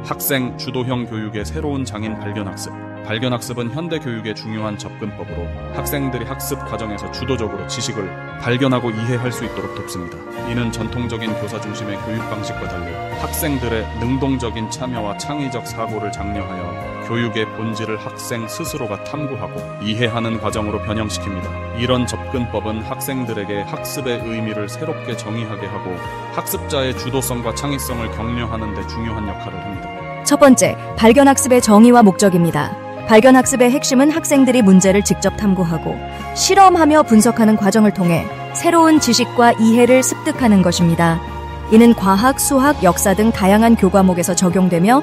학생 주도형 교육의 새로운 장인 발견학습. 발견학습은 현대 교육의 중요한 접근법으로 학생들이 학습 과정에서 주도적으로 지식을 발견하고 이해할 수 있도록 돕습니다. 이는 전통적인 교사 중심의 교육 방식과 달리 학생들의 능동적인 참여와 창의적 사고를 장려하여 교육의 본질을 학생 스스로가 탐구하고 이해하는 과정으로 변형시킵니다. 이런 접근법은 학생들에게 학습의 의미를 새롭게 정의하게 하고 학습자의 주도성과 창의성을 격려하는 데 중요한 역할을 합니다. 첫 번째, 발견학습의 정의와 목적입니다. 발견학습의 핵심은 학생들이 문제를 직접 탐구하고 실험하며 분석하는 과정을 통해 새로운 지식과 이해를 습득하는 것입니다. 이는 과학, 수학, 역사 등 다양한 교과목에서 적용되며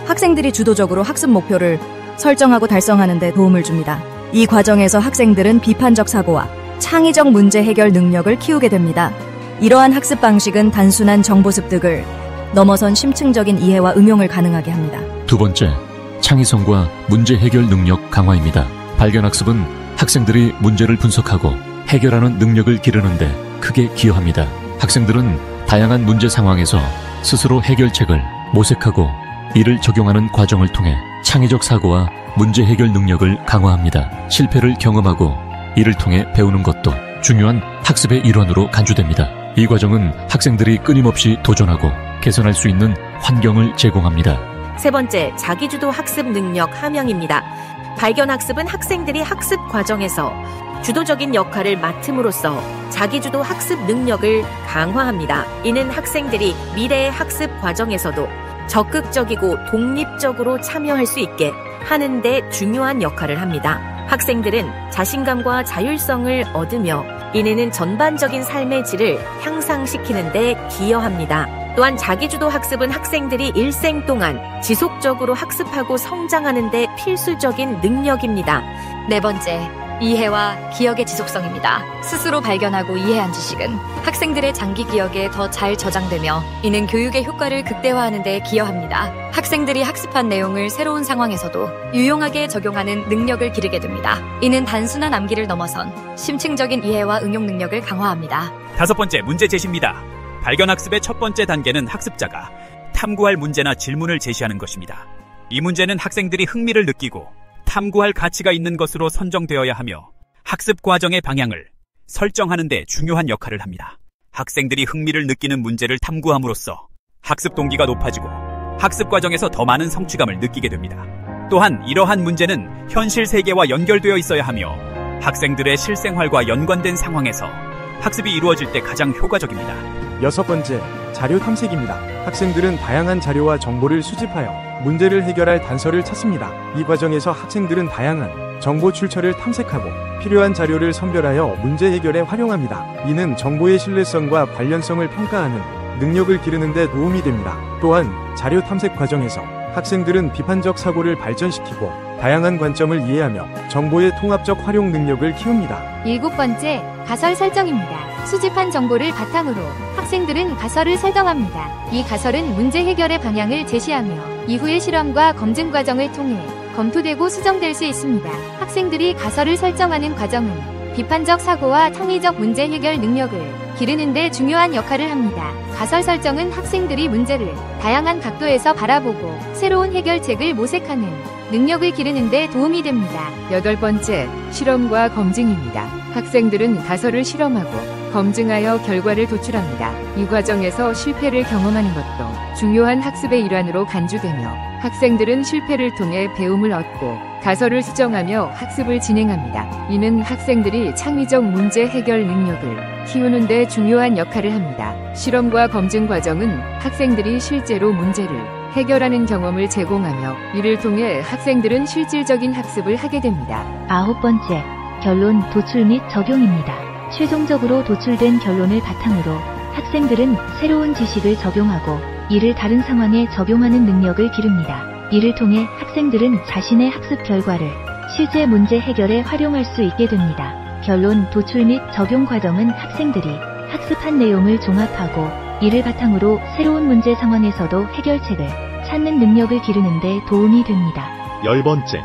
학생들이 주도적으로 학습 목표를 설정하고 달성하는 데 도움을 줍니다. 이 과정에서 학생들은 비판적 사고와 창의적 문제 해결 능력을 키우게 됩니다. 이러한 학습 방식은 단순한 정보 습득을 넘어선 심층적인 이해와 응용을 가능하게 합니다. 두 번째, 창의성과 문제 해결 능력 강화입니다. 발견학습은 학생들이 문제를 분석하고 해결하는 능력을 기르는데 크게 기여합니다. 학생들은 다양한 문제 상황에서 스스로 해결책을 모색하고 이를 적용하는 과정을 통해 창의적 사고와 문제 해결 능력을 강화합니다. 실패를 경험하고 이를 통해 배우는 것도 중요한 학습의 일환으로 간주됩니다. 이 과정은 학생들이 끊임없이 도전하고 개선할 수 있는 환경을 제공합니다. 세 번째, 자기주도 학습 능력 함양입니다. 발견학습은 학생들이 학습 과정에서 주도적인 역할을 맡음으로써 자기주도 학습 능력을 강화합니다. 이는 학생들이 미래의 학습 과정에서도 적극적이고 독립적으로 참여할 수 있게 하는 데 중요한 역할을 합니다. 학생들은 자신감과 자율성을 얻으며 이내는 전반적인 삶의 질을 향상시키는 데 기여합니다. 또한 자기주도 학습은 학생들이 일생 동안 지속적으로 학습하고 성장하는 데 필수적인 능력입니다. 네 번째, 이해와 기억의 지속성입니다. 스스로 발견하고 이해한 지식은 학생들의 장기 기억에 더 잘 저장되며 이는 교육의 효과를 극대화하는 데 기여합니다. 학생들이 학습한 내용을 새로운 상황에서도 유용하게 적용하는 능력을 기르게 됩니다. 이는 단순한 암기를 넘어선 심층적인 이해와 응용 능력을 강화합니다. 다섯 번째, 문제 제시입니다. 발견학습의 첫 번째 단계는 학습자가 탐구할 문제나 질문을 제시하는 것입니다. 이 문제는 학생들이 흥미를 느끼고 탐구할 가치가 있는 것으로 선정되어야 하며 학습 과정의 방향을 설정하는 데 중요한 역할을 합니다. 학생들이 흥미를 느끼는 문제를 탐구함으로써 학습 동기가 높아지고 학습 과정에서 더 많은 성취감을 느끼게 됩니다. 또한 이러한 문제는 현실 세계와 연결되어 있어야 하며 학생들의 실생활과 연관된 상황에서 학습이 이루어질 때 가장 효과적입니다. 여섯 번째, 자료 탐색입니다. 학생들은 다양한 자료와 정보를 수집하여 문제를 해결할 단서를 찾습니다. 이 과정에서 학생들은 다양한 정보 출처를 탐색하고 필요한 자료를 선별하여 문제 해결에 활용합니다. 이는 정보의 신뢰성과 관련성을 평가하는 능력을 기르는 데 도움이 됩니다. 또한 자료 탐색 과정에서 학생들은 비판적 사고를 발전시키고 다양한 관점을 이해하며 정보의 통합적 활용 능력을 키웁니다. 일곱 번째, 가설 설정입니다. 수집한 정보를 바탕으로 학생들은 가설을 설정합니다. 이 가설은 문제 해결의 방향을 제시하며 이후의 실험과 검증 과정을 통해 검토되고 수정될 수 있습니다. 학생들이 가설을 설정하는 과정은 비판적 사고와 창의적 문제 해결 능력을 기르는 데 중요한 역할을 합니다. 가설 설정은 학생들이 문제를 다양한 각도에서 바라보고 새로운 해결책을 모색하는 능력을 기르는 데 도움이 됩니다. 여덟 번째, 실험과 검증입니다. 학생들은 가설을 실험하고 검증하여 결과를 도출합니다. 이 과정에서 실패를 경험하는 것도 중요한 학습의 일환으로 간주되며 학생들은 실패를 통해 배움을 얻고 가설을 수정하며 학습을 진행합니다. 이는 학생들이 창의적 문제 해결 능력을 키우는 데 중요한 역할을 합니다. 실험과 검증 과정은 학생들이 실제로 문제를 해결하는 경험을 제공하며 이를 통해 학생들은 실질적인 학습을 하게 됩니다. 아홉 번째, 결론 도출 및 적용입니다. 최종적으로 도출된 결론을 바탕으로 학생들은 새로운 지식을 적용하고 이를 다른 상황에 적용하는 능력을 기릅니다. 이를 통해 학생들은 자신의 학습 결과를 실제 문제 해결에 활용할 수 있게 됩니다. 결론 도출 및 적용 과정은 학생들이 학습한 내용을 종합하고 이를 바탕으로 새로운 문제 상황에서도 해결책을 찾는 능력을 기르는 데 도움이 됩니다. 열 번째,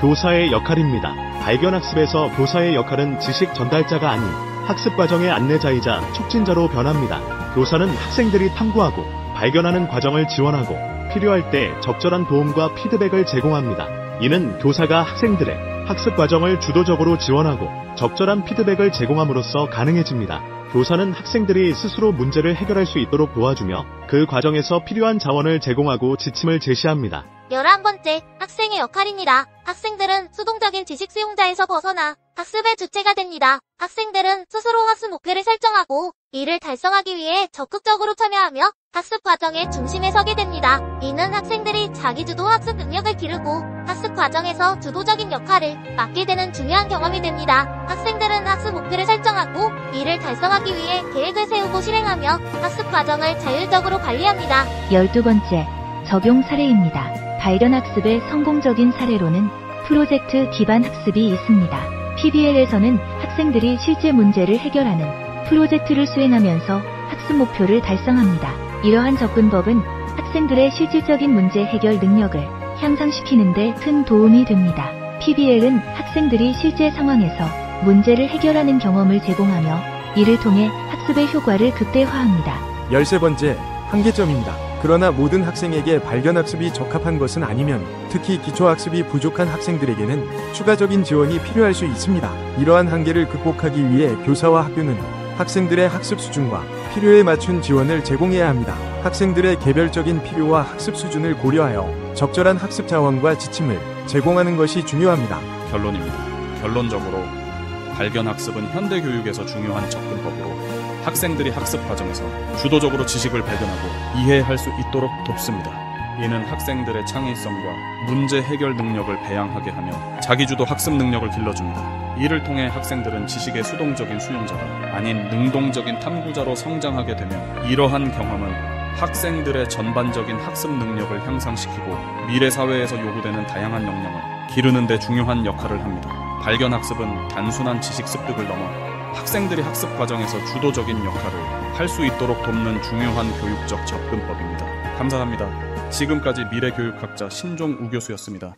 교사의 역할입니다. 발견학습에서 교사의 역할은 지식 전달자가 아닌 학습 과정의 안내자이자 촉진자로 변합니다. 교사는 학생들이 탐구하고 발견하는 과정을 지원하고 필요할 때 적절한 도움과 피드백을 제공합니다. 이는 교사가 학생들의 학습 과정을 주도적으로 지원하고 적절한 피드백을 제공함으로써 가능해집니다. 교사는 학생들이 스스로 문제를 해결할 수 있도록 도와주며 그 과정에서 필요한 자원을 제공하고 지침을 제시합니다. 11번째, 학생의 역할입니다. 학생들은 수동적인 지식 수용자에서 벗어나 학습의 주체가 됩니다. 학생들은 스스로 학습 목표를 설정하고 이를 달성하기 위해 적극적으로 참여하며 학습 과정의 중심에 서게 됩니다. 이는 학생들이 자기주도 학습 능력을 기르고 학습 과정에서 주도적인 역할을 맡게 되는 중요한 경험이 됩니다. 학생들은 학습 목표를 설정하고 이를 달성하기 위해 계획을 세우고 실행하며 학습 과정을 자율적으로 관리합니다. 12번째, 적용 사례입니다. 발견학습의 성공적인 사례로는 프로젝트 기반 학습이 있습니다. PBL에서는 학생들이 실제 문제를 해결하는 프로젝트를 수행하면서 학습 목표를 달성합니다. 이러한 접근법은 학생들의 실질적인 문제 해결 능력을 향상시키는 데 큰 도움이 됩니다. PBL은 학생들이 실제 상황에서 문제를 해결하는 경험을 제공하며 이를 통해 학습의 효과를 극대화합니다. 13번째, 한계점입니다. 그러나 모든 학생에게 발견학습이 적합한 것은 아니면 특히 기초학습이 부족한 학생들에게는 추가적인 지원이 필요할 수 있습니다. 이러한 한계를 극복하기 위해 교사와 학교는 학생들의 학습 수준과 필요에 맞춘 지원을 제공해야 합니다. 학생들의 개별적인 필요와 학습 수준을 고려하여 적절한 학습 자원과 지침을 제공하는 것이 중요합니다. 결론입니다. 결론적으로 발견학습은 현대 교육에서 중요한 접근법으로 학생들이 학습 과정에서 주도적으로 지식을 발견하고 이해할 수 있도록 돕습니다. 이는 학생들의 창의성과 문제 해결 능력을 배양하게 하며 자기주도 학습 능력을 길러줍니다. 이를 통해 학생들은 지식의 수동적인 수용자가 아닌 능동적인 탐구자로 성장하게 되며 이러한 경험은 학생들의 전반적인 학습 능력을 향상시키고 미래 사회에서 요구되는 다양한 역량을 기르는 데 중요한 역할을 합니다. 발견학습은 단순한 지식 습득을 넘어 학생들이 학습 과정에서 주도적인 역할을 할 수 있도록 돕는 중요한 교육적 접근법입니다. 감사합니다. 지금까지 미래교육학자 신종우 교수였습니다.